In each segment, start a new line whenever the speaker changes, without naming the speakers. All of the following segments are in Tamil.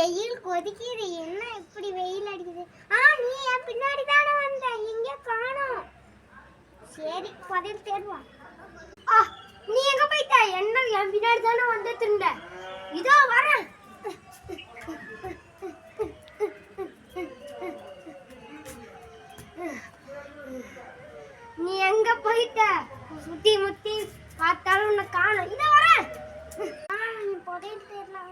வெயில் கொதிக்குது. என்ன இப்படி வெயில் அடிக்குது? நீ என் பின்னாடி தானே வந்த, எங்க காணோம்? சரி, புதையல் தேடுவோம். நீ எங்க போயிட்ட? என்ன என் பின்னாடி தானே வந்துட்டு இருந்த? இதோ வரேன். நீ எங்க போயிட்ட? சுத்தி முத்தி பார்த்தாலும் உன்னை காணோம். இதோ வரேன். நீ புதையல் தேடலாம்.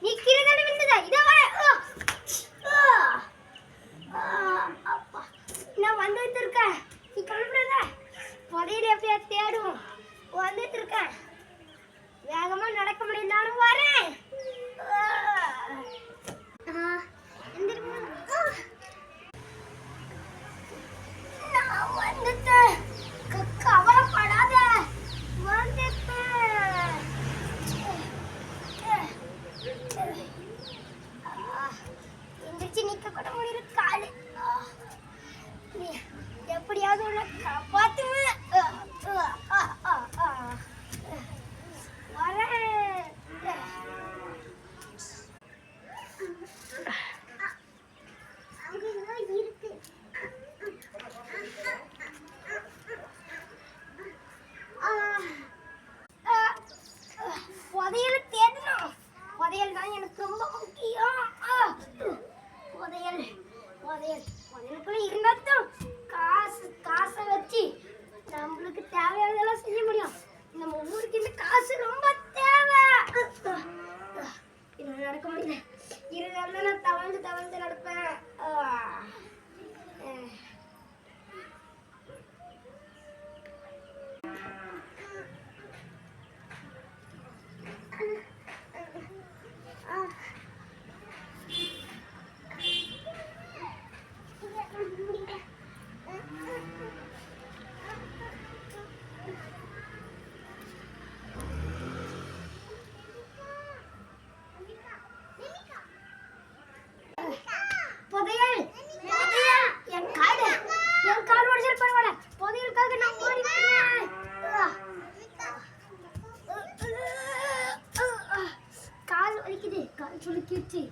நீ கீழே தானே விழுந்ததா? இதோ வரேன். நான் வந்துட்டு இருக்கேன். நீ கழுவுறத புதையல் எப்படியா தேடுவோம். வந்துட்டு இருக்கேன். வேகமா நடக்க முடியலனாலும் வரேன். நான் வந்துட்டேன். கவலைப்படாத, வந்துட்டேன். எந்திரிச்சு நிக்க கூட முடியல. காலு எப்படியாவது உன்னை காப்பாத்துவேன். புதையல் தேடணும். புதையல் தான் எனக்கு ரொம்ப முக்கியம். புதையல் புதையல் புதையலுக்குள்ள இருந்தாலும் காசை வச்சு நம்மளுக்கு தேவையானதெல்லாம் செய்ய முடியும். நம்ம ஊருக்கு இந்த காசு ரொம்ப தேவை. இது நடக்க முடியல. இருந்தாலும் நான் தவழ்ந்து தவழ்ந்து நடப்பேன். புதையல் புதையல் என் கால் உடைச்சாலும் பரவாயில்ல. புதையலுக்காக நான் ஓடிக்கிறேன். கால் வலிக்குது. கால் சுளுக்கிடுச்சு.